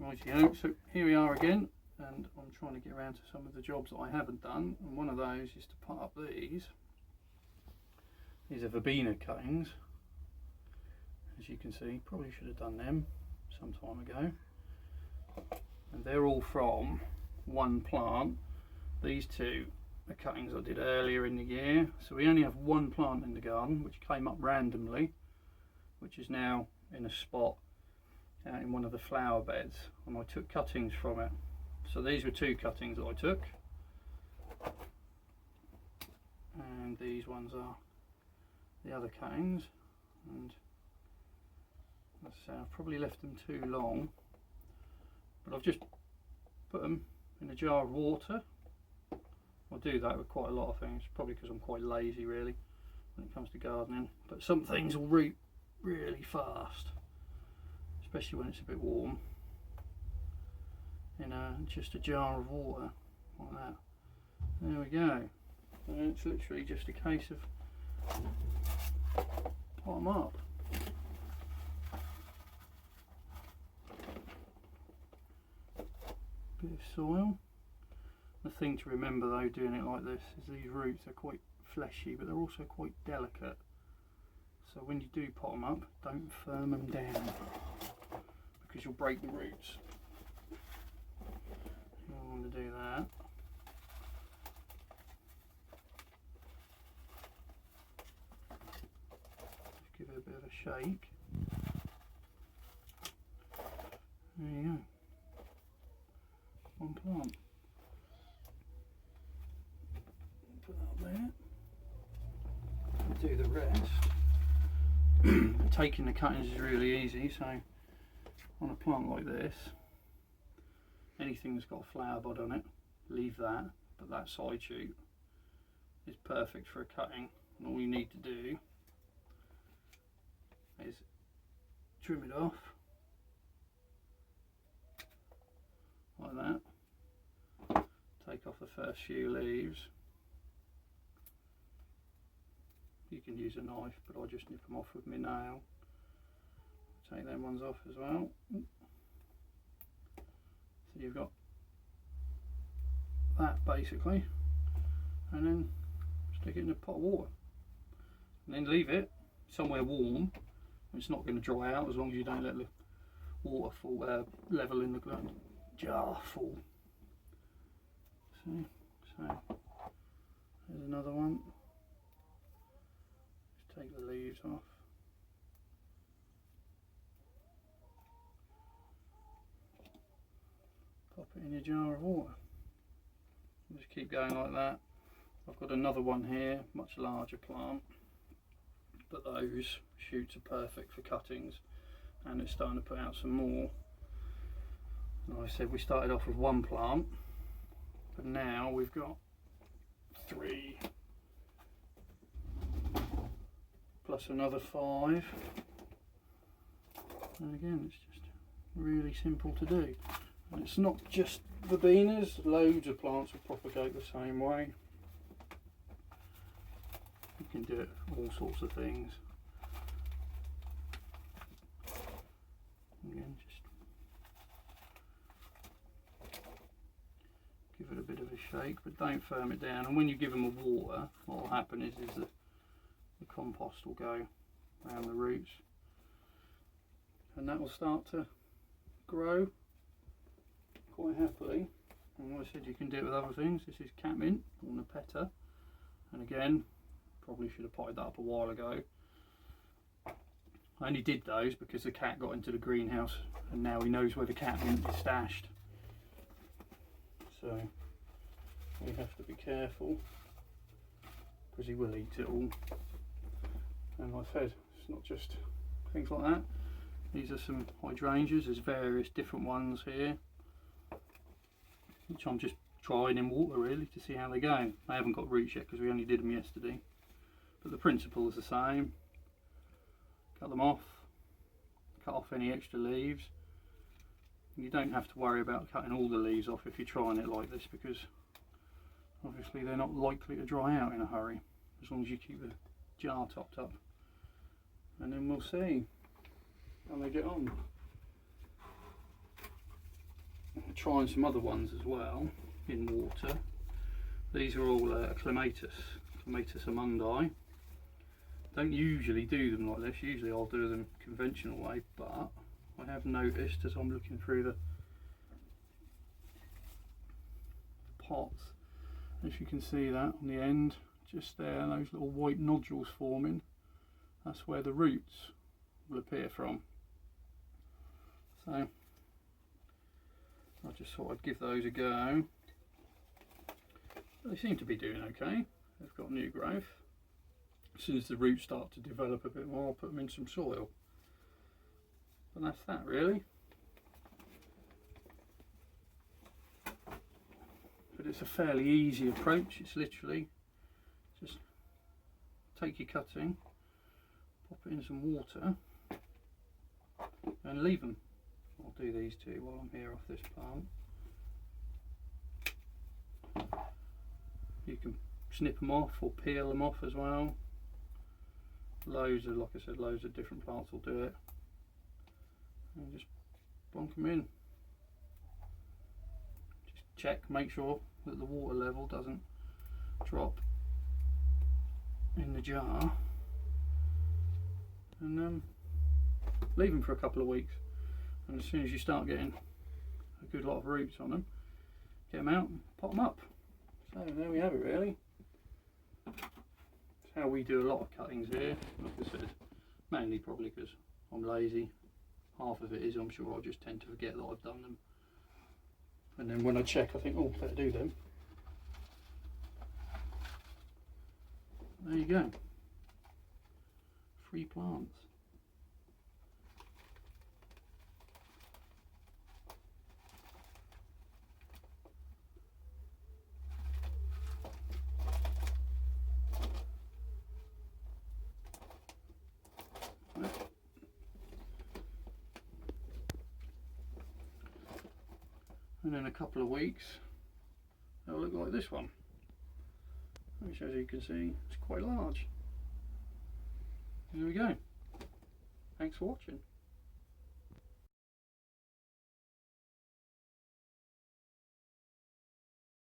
Rightio, so here we are again, and I'm trying to get around to some of the jobs that I haven't done, and one of those is to put up these. These are Verbena Cuttings, as you can see. Probably should have done them some time ago, and they're all from one plant. These two are cuttings I did earlier in the year, so we only have one plant in the garden which came up randomly, which is now in a spot out in one of the flower beds, and I took cuttings from it. So these were two cuttings that I took, and these ones are the other cuttings, and as I say, I've probably left them too long, but I've just put them in a jar of water. I do that with quite a lot of things, probably because I'm quite lazy really when it comes to gardening, but some things will root really fast, especially when it's a bit warm, in just a jar of water like that. There we go. And it's literally just a case of pot them up. Bit of soil. The thing to remember though doing it like this is these roots are quite fleshy, but they're also quite delicate. So when you do pot them up, don't firm them down, because you'll break the roots. You don't want to do that. Just give it a bit of a shake. There you go. One plant. Put that there. Do the rest. Taking the cuttings is really easy, so on a plant like this, anything that's got a flower bud on it, leave that, but that side shoot is perfect for a cutting, and all you need to do is trim it off like that, take off the first few leaves. You can use a knife, but I just nip them off with my nail. Take them ones off as well. So you've got that basically, and then stick it in a pot of water, and then leave it somewhere warm. It's not going to dry out as long as you don't let the water fall level in the jar full. See, so there's another one. Take the leaves off. Pop it in a jar of water. Just keep going like that. I've got another one here, much larger plant, but those shoots are perfect for cuttings, and it's starting to put out some more. Like I said, we started off with one plant, but now we've got 3. Plus another 5, and again it's just really simple to do. And it's not just verbenas, loads of plants will propagate the same way. You can do it for all sorts of things. Again, just give it a bit of a shake, but don't firm it down. And when you give them a water, what will happen is that the compost will go around the roots, and that will start to grow quite happily. And like I said, you can do it with other things. This is catmint or nepeta, and again, probably should have potted that up a while ago. I only did those because the cat got into the greenhouse, and now he knows where the catmint is stashed, so we have to be careful because he will eat it all. And like I said, it's not just things like that. These are some hydrangeas. There's various different ones here, which I'm just trying in water really to see how they go. They haven't got roots yet because we only did them yesterday, but the principle is the same. Cut them off, cut off any extra leaves. You don't have to worry about cutting all the leaves off if you're trying it like this, because obviously they're not likely to dry out in a hurry, as long as you keep the jar topped up. And then we'll see how they get on. trying some other ones as well in water. These are all clematis amundi. Don't usually do them like this. Usually I'll do them conventional way, but I have noticed as I'm looking through the pots, as you can see that on the end, just there, those little white nodules forming, that's where the roots will appear from. So I just thought I'd give those a go. They seem to be doing okay. They've got new growth. As soon as the roots start to develop a bit more, I'll put them in some soil. But that's that really. But it's a fairly easy approach. It's literally just take your cutting, pop it in some water and leave them. I'll do these two while I'm here off this plant. You can snip them off or peel them off as well. Loads of, like I said, loads of different plants will do it. And just bonk them in. Just check, make sure that the water level doesn't drop in the jar, and leave them for a couple of weeks. And as soon as you start getting a good lot of roots on them, get them out and pot them up. So there we have it really. It's how we do a lot of cuttings here. Like I said, mainly probably because I'm lazy. Half of it is I'm sure I just tend to forget that I've done them. And then when I check I think, oh, better do them. There you go. 3 plants. And in a couple of weeks they'll look like this one, which as you can see is quite large. There we go. Thanks for watching.